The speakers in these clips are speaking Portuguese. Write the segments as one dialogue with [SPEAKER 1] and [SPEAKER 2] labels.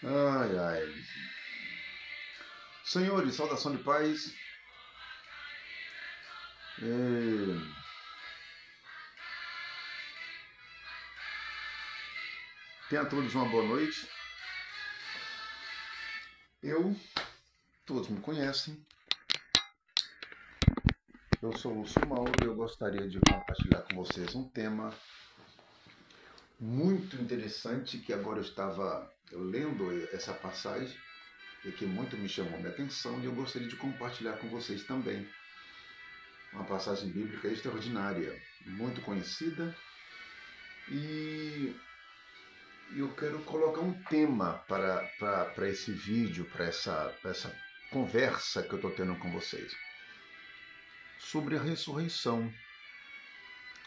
[SPEAKER 1] Ai, ai. Senhores, saudação de paz. Tenha todos uma boa noite. Todos me conhecem. Eu sou o Lúcio Mauro e eu gostaria de compartilhar com vocês um tema muito interessante que agora eu lendo essa passagem e que muito me chamou minha atenção e eu gostaria de compartilhar com vocês também. Uma passagem bíblica extraordinária, muito conhecida, e eu quero colocar um tema para esse vídeo, para essa conversa que eu estou tendo com vocês, sobre a ressurreição,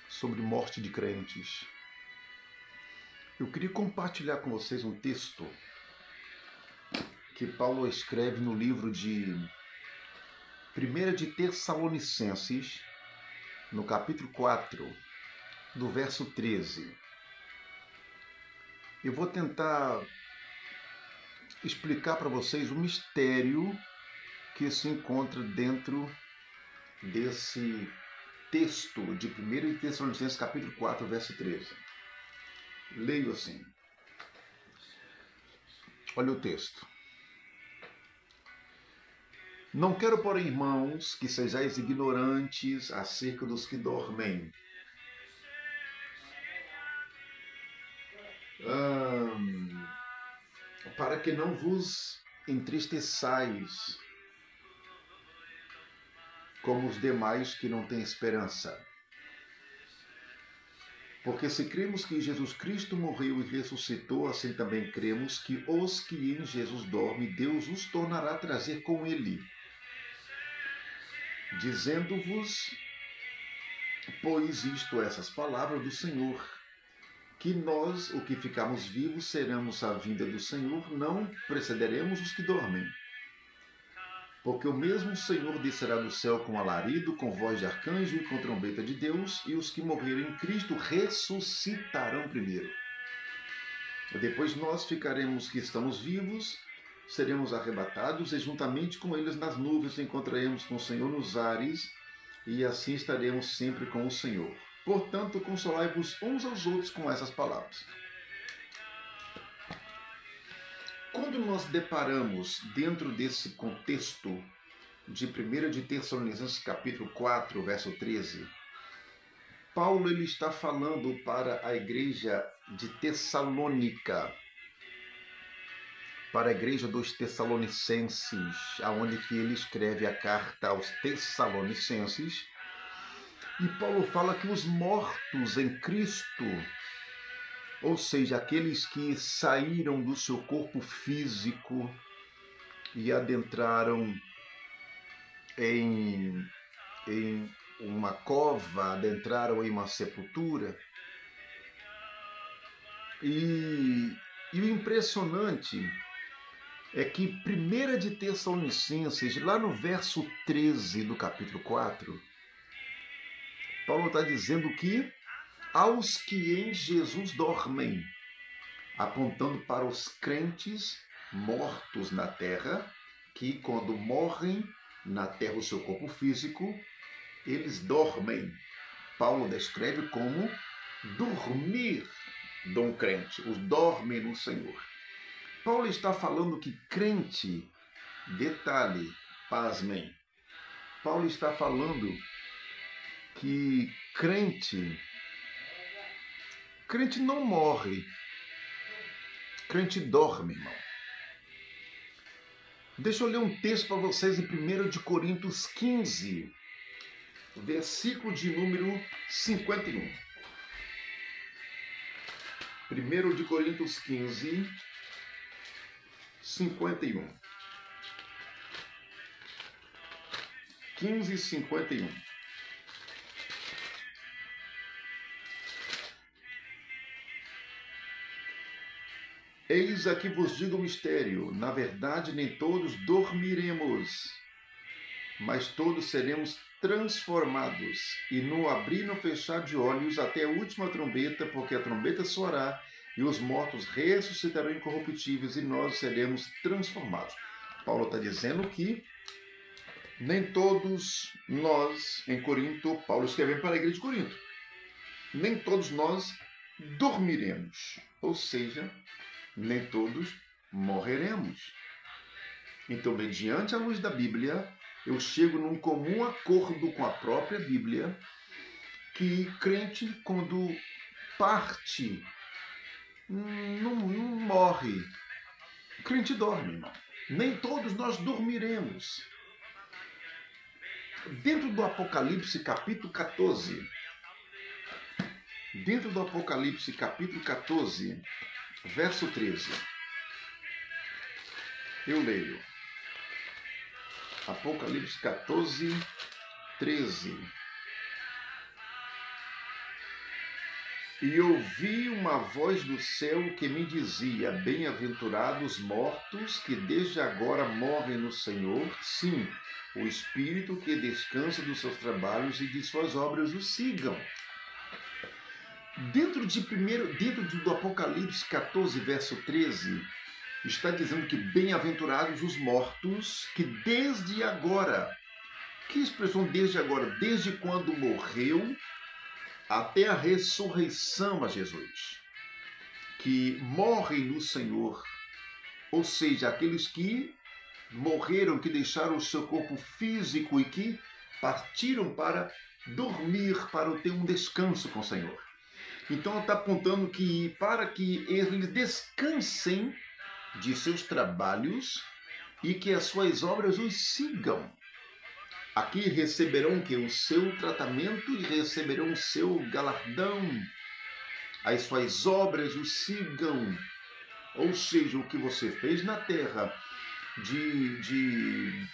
[SPEAKER 1] sobre morte de crentes. Eu queria compartilhar com vocês um texto que Paulo escreve no livro de 1 de Tessalonicenses, no capítulo 4, do verso 13. Eu vou tentar explicar para vocês o mistério que se encontra dentro desse texto de 1 de Tessalonicenses, capítulo 4, verso 13. Leio assim. Olha o texto. Não quero, porém, irmãos, que sejais ignorantes acerca dos que dormem. Para que não vos entristeçais como os demais que não têm esperança. Porque se cremos que Jesus Cristo morreu e ressuscitou, assim também cremos que os que em Jesus dormem, Deus os tornará a trazer com ele. Dizendo-vos, pois isto, essas palavras do Senhor, que nós, o que ficamos vivos, seremos a vinda do Senhor, não precederemos os que dormem. Porque o mesmo Senhor descerá do céu com alarido, com voz de arcanjo e com trombeta de Deus, e os que morrerem em Cristo ressuscitarão primeiro. Depois nós ficaremos que estamos vivos, seremos arrebatados, e juntamente com eles nas nuvens encontraremos com o Senhor nos ares, e assim estaremos sempre com o Senhor. Portanto, consolai-vos uns aos outros com essas palavras. Quando nós deparamos dentro desse contexto de 1 de Tessalonicenses capítulo 4, verso 13, Paulo ele está falando para a igreja de Tessalônica, para a igreja dos Tessalonicenses, aonde que ele escreve a carta aos Tessalonicenses, e Paulo fala que os mortos em Cristo, ou seja, aqueles que saíram do seu corpo físico e adentraram em uma cova, adentraram em uma sepultura. E o impressionante é que 1 de Tessalonicenses, lá no verso 13 do capítulo 4, Paulo está dizendo que aos que em Jesus dormem, apontando para os crentes mortos na terra, que quando morrem na terra o seu corpo físico, eles dormem. Paulo descreve como dormir de um crente, os dormem no Senhor. Paulo está falando que crente, detalhe, pasmem, Paulo está falando que crente não morre, crente dorme, irmão. Deixa eu ler um texto para vocês em 1 de Coríntios 15, versículo de número 51. 1 de Coríntios 15, 51. 15, 51. Eis aqui vos digo o mistério, na verdade nem todos dormiremos, mas todos seremos transformados, e no abrir e no fechar de olhos até a última trombeta, porque a trombeta soará, e os mortos ressuscitarão incorruptíveis e nós seremos transformados. Paulo está dizendo que nem todos nós, em Corinto, Paulo escrevendo para a igreja de Corinto, nem todos nós dormiremos, ou seja, nem todos morreremos. Então, mediante a luz da Bíblia, eu chego num comum acordo com a própria Bíblia que crente, quando parte, não morre. O crente dorme, irmão. Nem todos nós dormiremos. Dentro do Apocalipse, capítulo 14, verso 13, eu leio. Apocalipse 14, 13. E ouvi uma voz do céu que me dizia: bem-aventurados mortos que desde agora morrem no Senhor, sim, o Espírito que descansa dos seus trabalhos e de suas obras o sigam. Dentro do Apocalipse 14, verso 13, está dizendo que bem-aventurados os mortos que desde agora, que expressão desde agora? Desde quando morreu até a ressurreição a Jesus, que morrem no Senhor, ou seja, aqueles que morreram, que deixaram o seu corpo físico e que partiram para dormir, para ter um descanso com o Senhor. Então está apontando que para que eles descansem de seus trabalhos e que as suas obras os sigam. Aqui receberão que o seu tratamento e receberão o seu galardão. As suas obras os sigam. Ou seja, o que você fez na terra de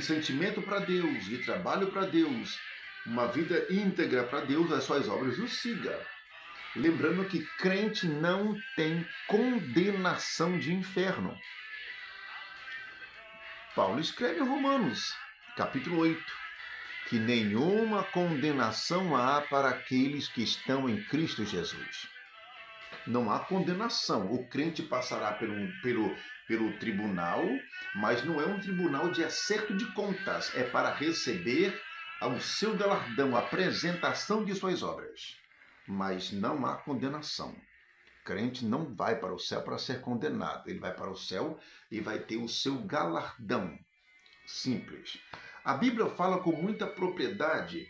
[SPEAKER 1] sentimento para Deus, de trabalho para Deus, uma vida íntegra para Deus, as suas obras os sigam. Lembrando que crente não tem condenação de inferno. Paulo escreve em Romanos, capítulo 8, que nenhuma condenação há para aqueles que estão em Cristo Jesus. Não há condenação. O crente passará pelo tribunal, mas não é um tribunal de acerto de contas. É para receber o seu galardão, a apresentação de suas obras. Mas não há condenação. Crente não vai para o céu para ser condenado. Ele vai para o céu e vai ter o seu galardão. Simples. A Bíblia fala com muita propriedade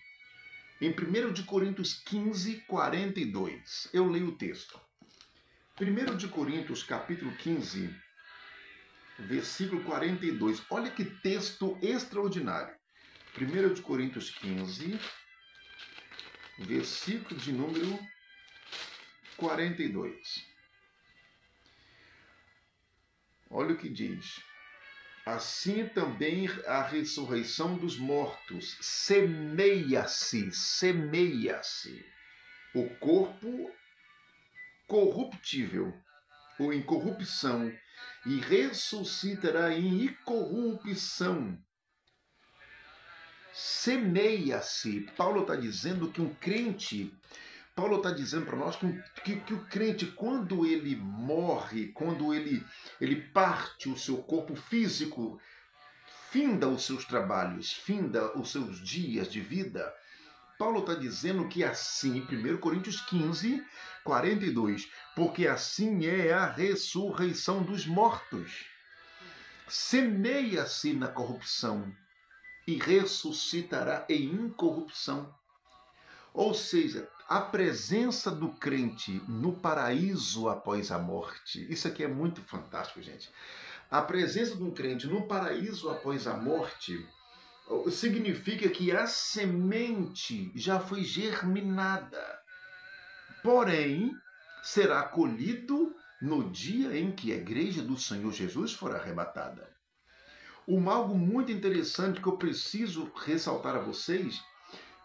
[SPEAKER 1] em 1 de Coríntios 15, 42. Eu leio o texto. 1 de Coríntios, capítulo 15, versículo 42. Olha que texto extraordinário. 1 de Coríntios 15, versículo de número 42. Olha o que diz. Assim também a ressurreição dos mortos semeia-se o corpo corruptível ou incorrupção e ressuscitará em incorrupção. Semeia-se. Paulo está dizendo que um crente, Paulo está dizendo para nós que o crente, quando ele morre, quando ele parte o seu corpo físico, finda os seus trabalhos, finda os seus dias de vida, Paulo está dizendo que assim, 1 Coríntios 15, 42, porque assim é a ressurreição dos mortos. Semeia-se na corrupção e ressuscitará em incorrupção. Ou seja, a presença do crente no paraíso após a morte. Isso aqui é muito fantástico, gente. A presença de um crente no paraíso após a morte significa que a semente já foi germinada. Porém, será colhido no dia em que a igreja do Senhor Jesus for arrebatada. Algo muito interessante que eu preciso ressaltar a vocês,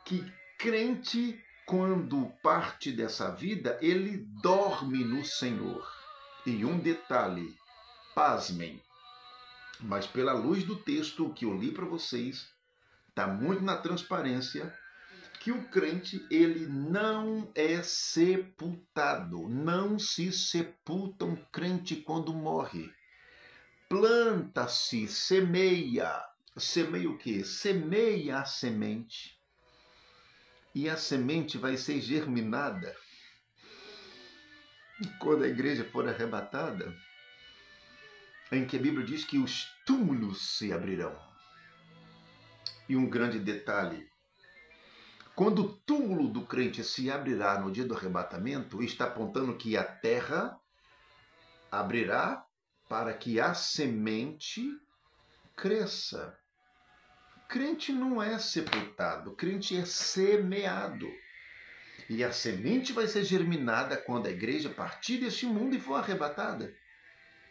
[SPEAKER 1] que crente, quando parte dessa vida, ele dorme no Senhor. E um detalhe, pasmem, mas pela luz do texto que eu li para vocês, está muito na transparência, que o crente, ele não é sepultado. Não se sepulta um crente quando morre. Planta-se, semeia. Semeia o quê? Semeia a semente. E a semente vai ser germinada. E quando a igreja for arrebatada, em que a Bíblia diz que os túmulos se abrirão. E um grande detalhe: quando o túmulo do crente se abrirá no dia do arrebatamento, está apontando que a terra abrirá para que a semente cresça. Crente não é sepultado, crente é semeado. E a semente vai ser germinada quando a igreja partir deste mundo e for arrebatada.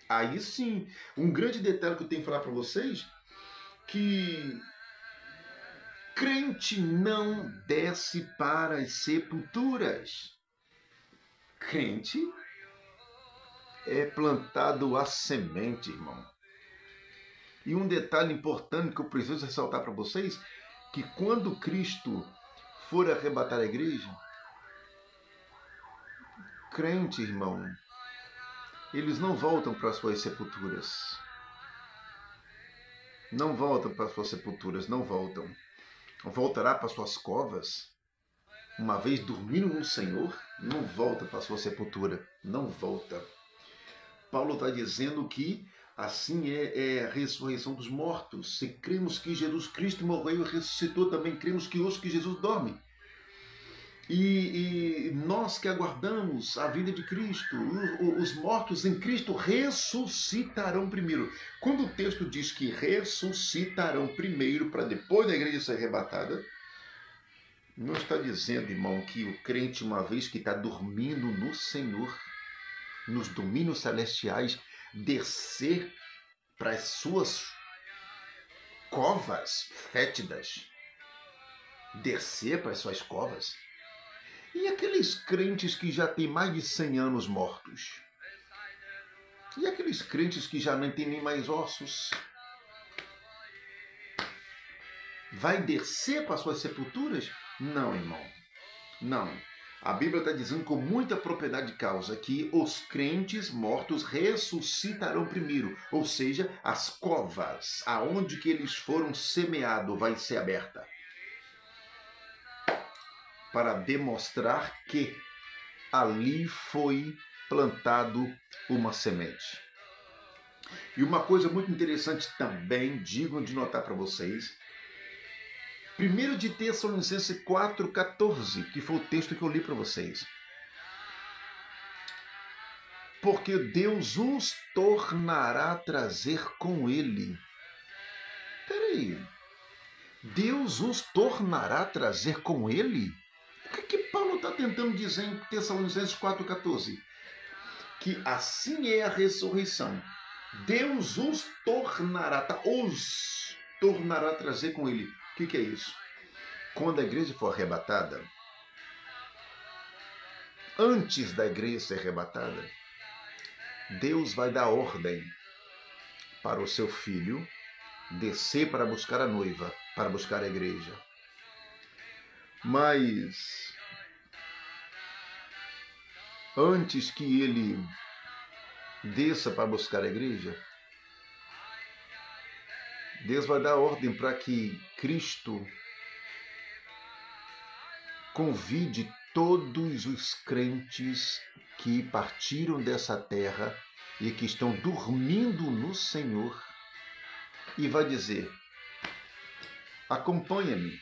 [SPEAKER 1] Aí sim, um grande detalhe que eu tenho que falar para vocês, que crente não desce para as sepulturas. Crente é plantado a semente, irmão. E um detalhe importante que eu preciso ressaltar para vocês, que quando Cristo for arrebatar a igreja, crente, irmão, eles não voltam para as suas sepulturas. Não voltam para as suas sepulturas, não voltam. Voltará para suas covas. Uma vez dormindo no Senhor, não volta para sua sepultura, não volta. Paulo está dizendo que assim é a ressurreição dos mortos. Se cremos que Jesus Cristo morreu e ressuscitou, também cremos que hoje que Jesus dorme. E nós que aguardamos a vinda de Cristo, os mortos em Cristo ressuscitarão primeiro. Quando o texto diz que ressuscitarão primeiro para depois da igreja ser arrebatada, não está dizendo, irmão, que o crente, uma vez que está dormindo no Senhor, nos domínios celestiais, descer para as suas covas fétidas. Descer para as suas covas. E aqueles crentes que já têm mais de 100 anos mortos? E aqueles crentes que já não têm nem mais ossos? Vai descer para as suas sepulturas? Não, irmão. Não. A Bíblia está dizendo com muita propriedade de causa que os crentes mortos ressuscitarão primeiro. Ou seja, as covas, aonde que eles foram semeados, vai ser aberta. Para demonstrar que ali foi plantado uma semente. E uma coisa muito interessante também, digno de notar para vocês, 1 de Tessalonicenses 4,14, que foi o texto que eu li para vocês. Porque Deus os tornará a trazer com ele. Peraí. Deus os tornará a trazer com ele? O que Paulo está tentando dizer em Tessalonicenses 4,14? Que assim é a ressurreição. Deus os tornará a trazer com ele. O que é isso? Quando a igreja for arrebatada, antes da igreja ser arrebatada, Deus vai dar ordem para o seu filho descer para buscar a noiva, para buscar a igreja. Mas antes que ele desça para buscar a igreja, Deus vai dar ordem para que Cristo convide todos os crentes que partiram dessa terra e que estão dormindo no Senhor e vai dizer: acompanha-me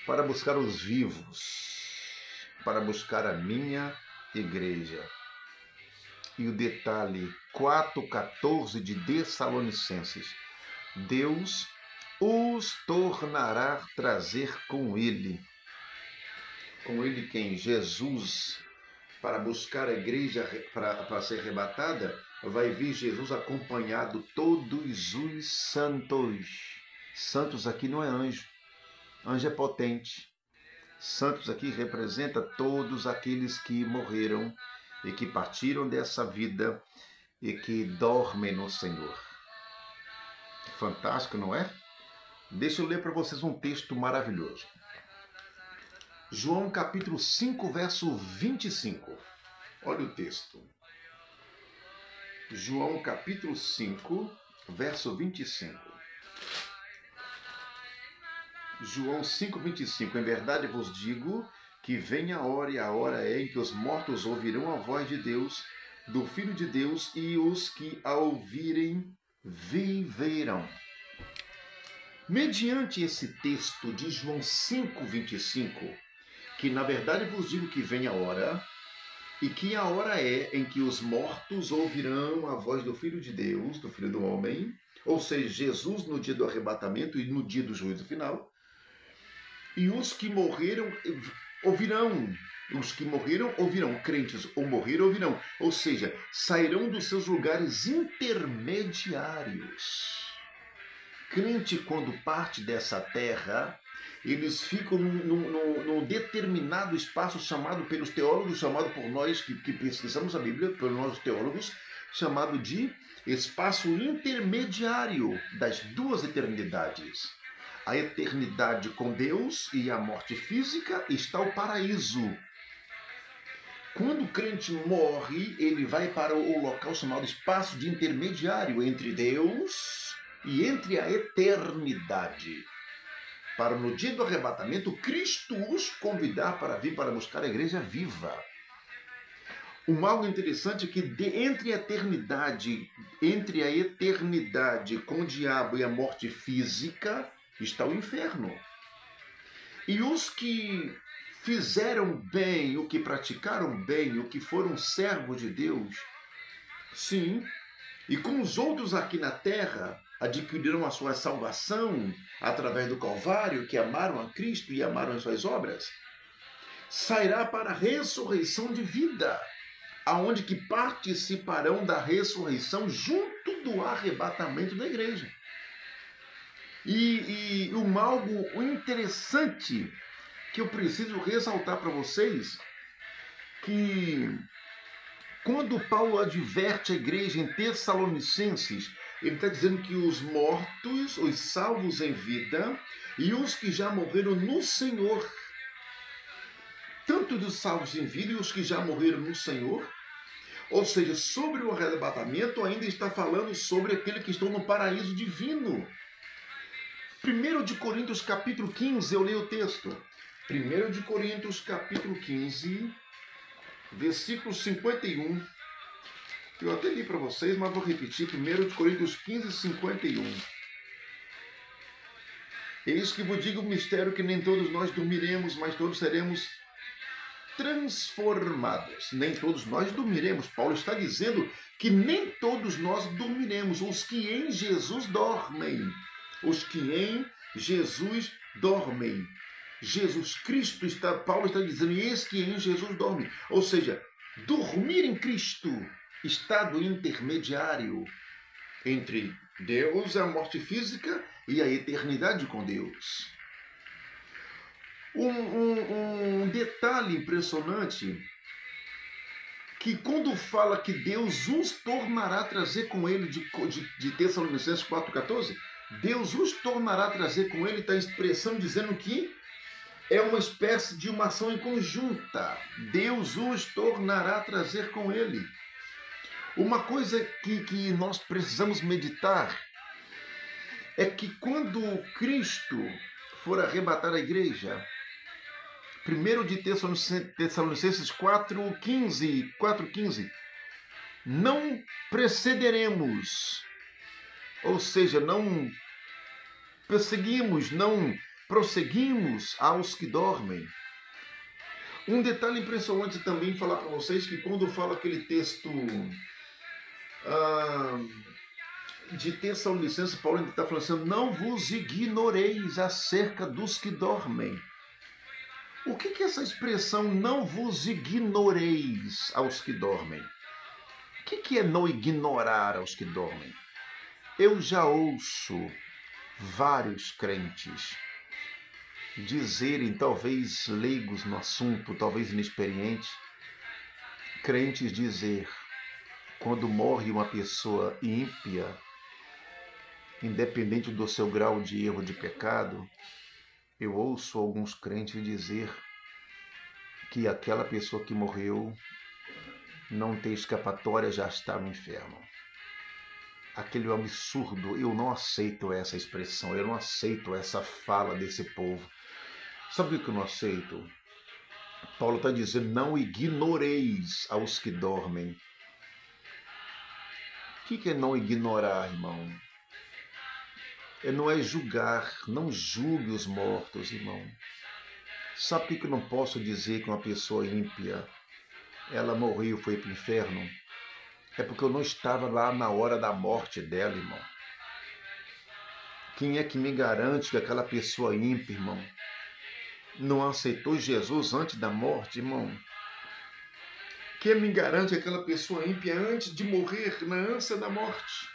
[SPEAKER 1] para buscar os vivos, para buscar a minha igreja. E o detalhe 4,14 de Tessalonicenses: Deus os tornará a trazer com ele. Com ele quem? Jesus. Para buscar a igreja para ser arrebatada, vai vir Jesus acompanhado todos os santos. Santos aqui não é anjo. Anjo é potente. Santos aqui representa todos aqueles que morreram e que partiram dessa vida e que dormem no Senhor. Fantástico, não é? Deixa eu ler para vocês um texto maravilhoso. João capítulo 5, verso 25. Olha o texto. João capítulo 5, verso 25. João 5, 25. Em verdade vos digo que vem a hora, e a hora é em que os mortos ouvirão a voz de Deus, do Filho de Deus, e os que a ouvirem viverão. Mediante esse texto de João 5, 25, que na verdade vos digo que vem a hora, e que a hora é em que os mortos ouvirão a voz do Filho de Deus, do Filho do Homem, ou seja, Jesus no dia do arrebatamento e no dia do juízo final, e os que morreram ouvirão. Os que morreram ouvirão, crentes ou morreram ouvirão, ou seja, sairão dos seus lugares intermediários. Crente, quando parte dessa terra, eles ficam num determinado espaço chamado pelos teólogos, chamado por nós que pesquisamos a Bíblia, pelos nossos teólogos, chamado de espaço intermediário das duas eternidades. A eternidade com Deus e a morte física está o paraíso. Quando o crente morre, ele vai para o local chamado espaço de intermediário entre Deus e entre a eternidade. Para no dia do arrebatamento, Cristo os convidar para vir para buscar a igreja viva. Algo interessante é que entre a eternidade com o diabo e a morte física está o inferno. E os que fizeram bem, o que praticaram bem, o que foram servos de Deus, sim, e com os outros aqui na terra, adquiriram a sua salvação através do Calvário, que amaram a Cristo e amaram as suas obras, sairá para a ressurreição de vida, aonde que participarão da ressurreição junto do arrebatamento da igreja. E algo interessante que eu preciso ressaltar para vocês, que quando Paulo adverte a igreja em Tessalonicenses, ele está dizendo que os mortos, os salvos em vida, e os que já morreram no Senhor, tanto dos salvos em vida e os que já morreram no Senhor, ou seja, sobre o arrebatamento, ainda está falando sobre aqueles que estão no paraíso divino. 1 de Coríntios capítulo 15, eu leio o texto. 1 de Coríntios capítulo 15, versículo 51. Eu até li para vocês, mas vou repetir. 1 de Coríntios 15, 51. Eis que vos digo o mistério, que nem todos nós dormiremos, mas todos seremos transformados. Nem todos nós dormiremos. Paulo está dizendo que nem todos nós dormiremos. Os que em Jesus dormem. Os que em Jesus dormem. Jesus Cristo Paulo está dizendo, eis que em Jesus dorme. Ou seja, dormir em Cristo, estado intermediário entre Deus, a morte física, e a eternidade com Deus. Um detalhe impressionante, que quando fala que Deus os tornará a trazer com ele, de Tessalonicenses 4,14, Deus os tornará a trazer com ele, está a expressão dizendo que é uma espécie de uma ação em conjunta. Deus os tornará a trazer com ele. Uma coisa que nós precisamos meditar é que quando Cristo for arrebatar a igreja, 1 de Tessalonicenses 4,15, não precederemos, ou seja, não perseguimos, não prosseguimos aos que dormem. Um detalhe impressionante também falar para vocês, que quando fala aquele texto de Tessalonicenses, Paulo ainda está falando assim, não vos ignoreis acerca dos que dormem. O que é essa expressão, não vos ignoreis aos que dormem? O que é não ignorar aos que dormem? Eu já ouço vários crentes dizerem, talvez leigos no assunto, talvez inexperientes, crentes dizer, quando morre uma pessoa ímpia, independente do seu grau de erro, de pecado, eu ouço alguns crentes dizer que aquela pessoa que morreu não tem escapatória, já está no inferno. Aquele absurdo, eu não aceito essa expressão, eu não aceito essa fala desse povo. Sabe o que eu não aceito? Paulo está dizendo, não ignoreis aos que dormem. O que é não ignorar, irmão? Não é julgar, não julgue os mortos, irmão. Sabe por que eu não posso dizer que uma pessoa ímpia, ela morreu e foi para o inferno? É porque eu não estava lá na hora da morte dela, irmão. Quem é que me garante que aquela pessoa ímpia, irmão, não aceitou Jesus antes da morte, irmão? Quem me garante que aquela pessoa ímpia, antes de morrer, na ânsia da morte,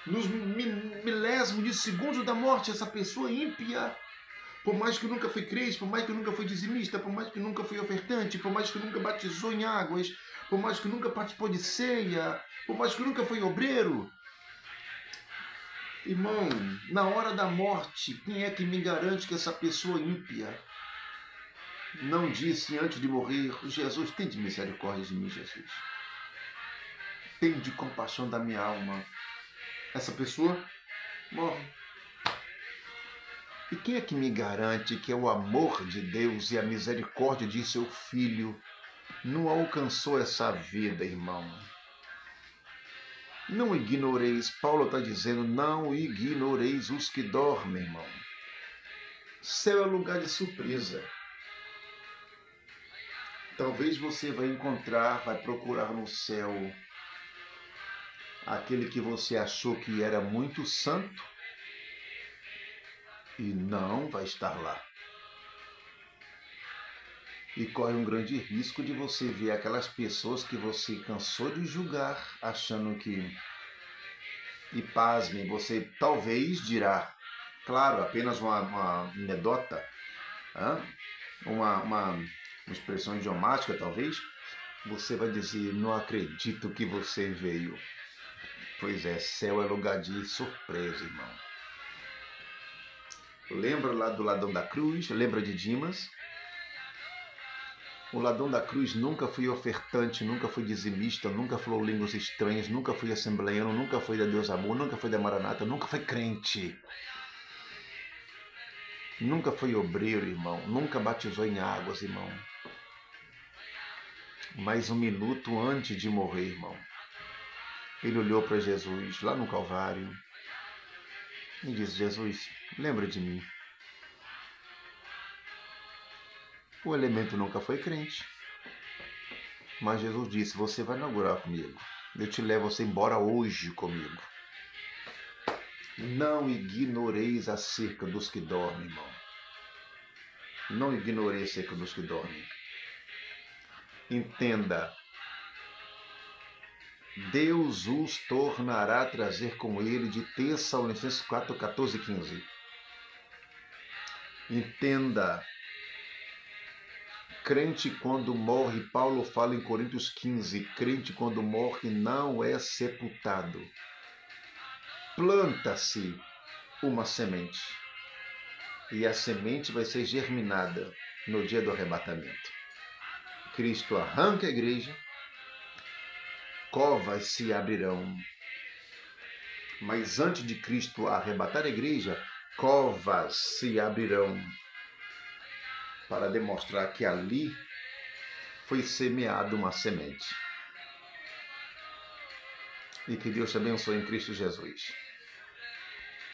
[SPEAKER 1] nos milésimos de segundos da morte, essa pessoa ímpia, por mais que nunca foi crente, por mais que nunca foi dizimista, por mais que nunca foi ofertante, por mais que nunca batizou em águas, por mais que nunca participou de ceia, por mais que nunca foi obreiro, irmão, na hora da morte, quem é que me garante que essa pessoa ímpia não disse antes de morrer, Jesus, tem de misericórdia de mim, Jesus. Tem de compaixão da minha alma. Essa pessoa morre. E quem é que me garante que é o amor de Deus e a misericórdia de seu Filho não alcançou essa vida, irmão? Não ignoreis, Paulo está dizendo, não ignoreis os que dormem, irmão. Céu é lugar de surpresa. Talvez você vai encontrar, vai procurar no céu aquele que você achou que era muito santo e não vai estar lá. E corre um grande risco de você ver aquelas pessoas que você cansou de julgar, achando que... E pasmem, você talvez dirá, claro, apenas uma anedota, uma expressão idiomática talvez, você vai dizer, não acredito que você veio. Pois é, céu é lugar de surpresa, irmão. Lembra lá do ladrão da cruz? Lembra de Dimas? O ladrão da cruz nunca foi ofertante, nunca foi dizimista, nunca falou línguas estranhas, nunca foi assembleiano, nunca foi da Deus Amor, nunca foi da Maranata, nunca foi crente. Nunca foi obreiro, irmão. Nunca batizou em águas, irmão. Mas um minuto antes de morrer, irmão, ele olhou para Jesus lá no Calvário e disse, Jesus, lembra de mim. O elemento nunca foi crente. Mas Jesus disse, você vai inaugurar comigo. Eu te levo você embora hoje comigo. Não ignoreis acerca dos que dormem, irmão. Não ignoreis acerca dos que dormem. Entenda. Deus os tornará a trazer com ele de Tessalonicenses 4, 14 e 15. Entenda. Crente quando morre, Paulo fala em Coríntios 15, crente quando morre não é sepultado. Planta-se uma semente e a semente vai ser germinada no dia do arrebatamento. Cristo arranca a igreja, covas se abrirão. Mas antes de Cristo arrebatar a igreja, covas se abrirão para demonstrar que ali foi semeada uma semente. E que Deus te abençoe em Cristo Jesus.